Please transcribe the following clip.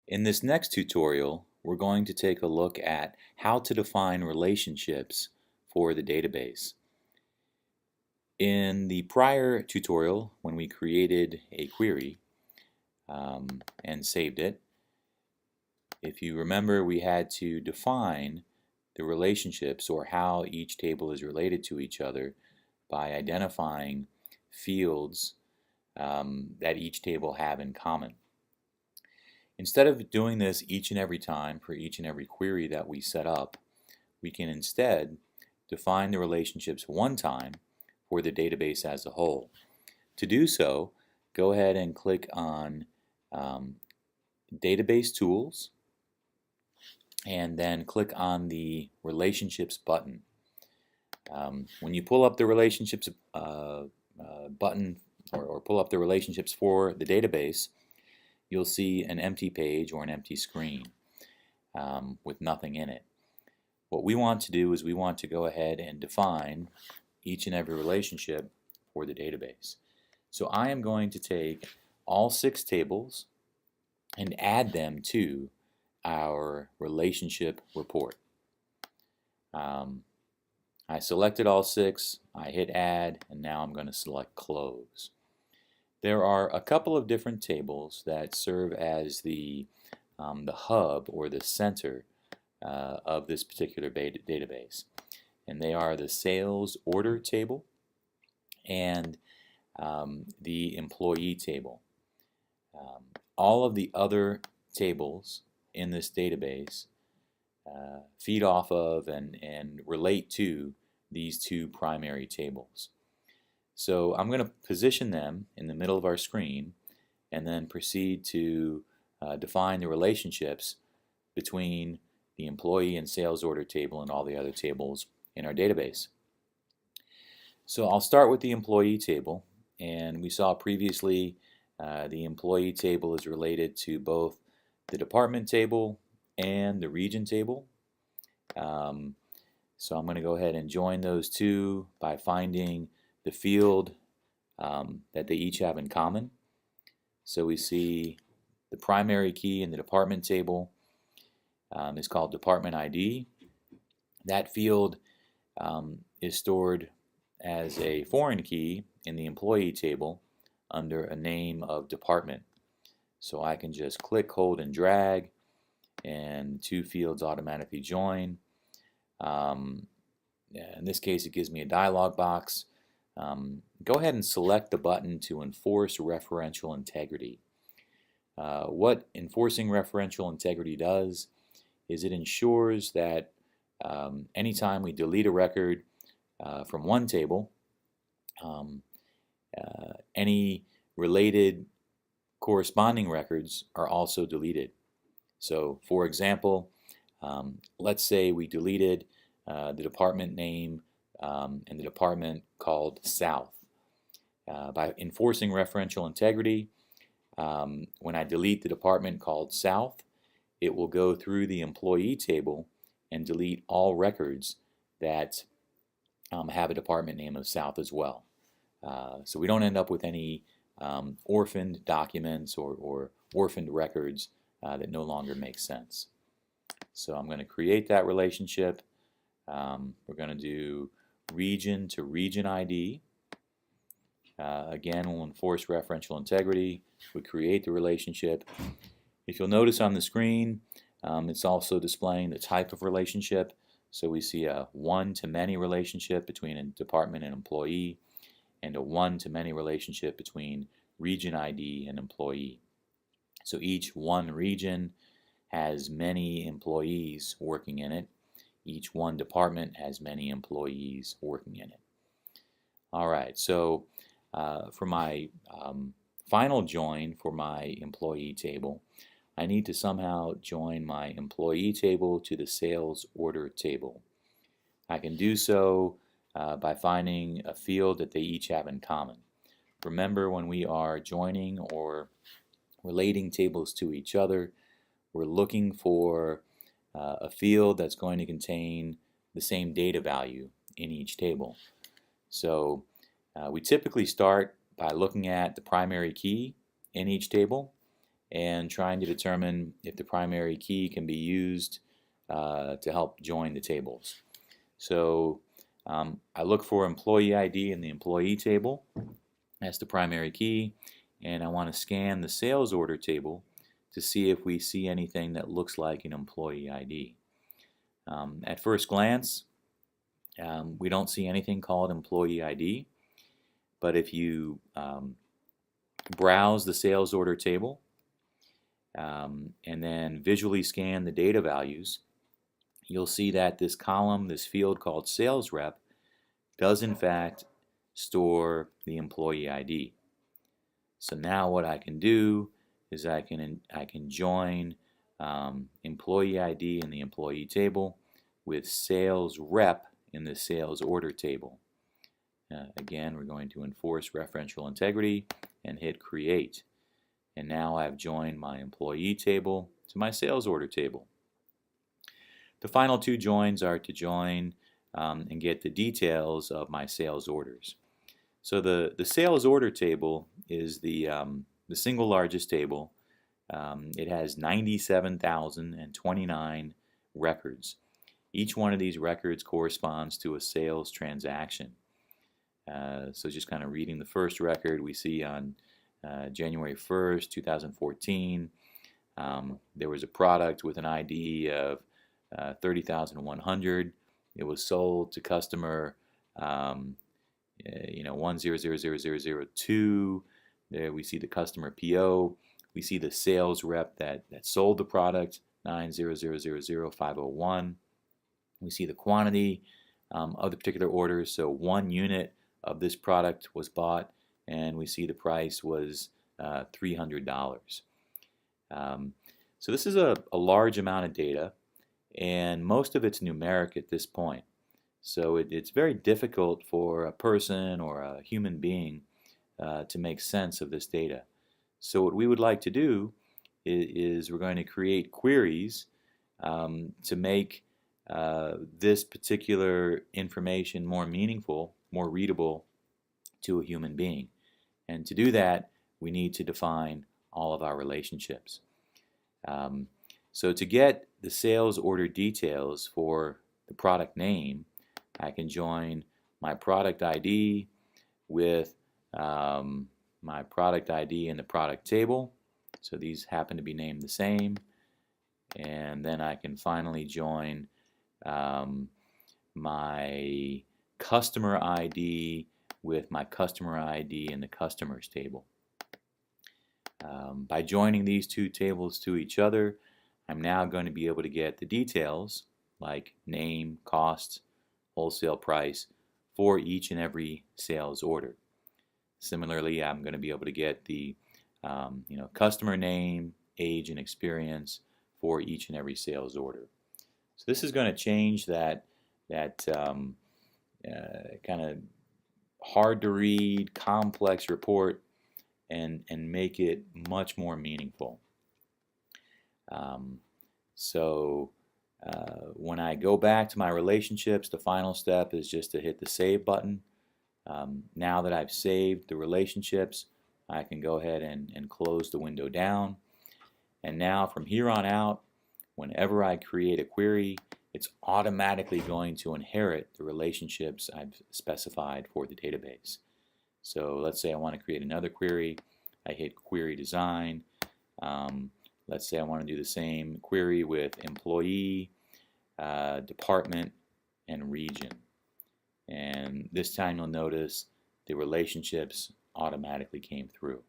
In this next tutorial, we're going to take a look at how to define relationships for the database. In the prior tutorial, when we created a query and saved it, if you remember, we had to define the relationships or how each table is related to each other by identifying fields that each table have in common. Instead of doing this each and every time for each and every query that we set up, we can instead define the relationships one time for the database as a whole. To do so, go ahead and click on Database Tools and then click on the Relationships button. When you pull up the Relationships button or pull up the relationships for the database, you'll see an empty page or an empty screen with nothing in it. What we want to do is we want to go ahead and define each and every relationship for the database. So I am going to take all 6 tables and add them to our relationship report. I selected all 6, I hit add, and now I'm going to select close. There are a couple of different tables that serve as the hub or the center of this particular database, and they are the sales order table and the employee table. All of the other tables in this database feed off of and relate to these 2 primary tables. So I'm going to position them in the middle of our screen and then proceed to define the relationships between the employee and sales order table and all the other tables in our database. So I'll start with the employee table, and we saw previously the employee table is related to both the department table and the region table. So I'm going to go ahead and join those 2 by finding the field that they each have in common. So we see the primary key in the department table is called Department ID. That field is stored as a foreign key in the employee table under a name of department. So I can just click, hold, and drag, and 2 fields automatically join. In this case, it gives me a dialog box. Go ahead and select the button to enforce referential integrity. What enforcing referential integrity does is it ensures that anytime we delete a record from one table, any related corresponding records are also deleted. So for example, let's say we deleted the department name and the department called South. By enforcing referential integrity, when I delete the department called South, it will go through the employee table and delete all records that have a department name of South as well. So we don't end up with any orphaned documents or orphaned records that no longer make sense. So I'm going to create that relationship. We're going to do region to region ID. Again, we'll enforce referential integrity. We create the relationship. If you'll notice on the screen, it's also displaying the type of relationship. So we see a one-to-many relationship between a department and employee, and a one-to-many relationship between region ID and employee. So each one region has many employees working in it. Each one department has many employees working in it. All right, so for my final join for my employee table, I need to somehow join my employee table to the sales order table. I can do so by finding a field that they each have in common. Remember, when we are joining or relating tables to each other, we're looking for a field that's going to contain the same data value in each table. So we typically start by looking at the primary key in each table and trying to determine if the primary key can be used to help join the tables. So I look for employee ID in the employee table as the primary key, and I want to scan the sales order table to see if we see anything that looks like an employee ID. At first glance, we don't see anything called employee ID, but if you browse the sales order table and then visually scan the data values, you'll see that this column, this field called sales rep, does in fact store the employee ID. So now what I can do is I can join employee ID in the employee table with sales rep in the sales order table. Again, we're going to enforce referential integrity and hit create. And now I've joined my employee table to my sales order table. The final two joins are to join and get the details of my sales orders. So the sales order table is the single largest table. It has 97,029 records. Each one of these records corresponds to a sales transaction. So just kind of reading the first record, we see on January 1st, 2014, there was a product with an ID of 30,100. It was sold to customer 1000002. There we see the customer PO. We see the sales rep that sold the product, 9000501. We see the quantity of the particular order, so 1 unit of this product was bought, and we see the price was $300. So this is a large amount of data, and most of it's numeric at this point. So it's very difficult for a person or a human being to make sense of this data. So what we would like to do is we're going to create queries to make this particular information more meaningful, more readable to a human being. And to do that, we need to define all of our relationships. So to get the sales order details for the product name, I can join my product ID with my product ID in the product table. So these happen to be named the same. And then I can finally join my customer ID with my customer ID in the customers table. By joining these two tables to each other, I'm now going to be able to get the details like name, cost, wholesale price for each and every sales order. Similarly, I'm going to be able to get the customer name, age, and experience for each and every sales order. So this is going to change that kind of hard to read, complex report and make it much more meaningful. When I go back to my relationships, the final step is just to hit the save button. Now that I've saved the relationships, I can go ahead and close the window down. And now from here on out, whenever I create a query, it's automatically going to inherit the relationships I've specified for the database. So let's say I want to create another query. I hit query design. Let's say I want to do the same query with employee, department, and region. And this time you'll notice the relationships automatically came through.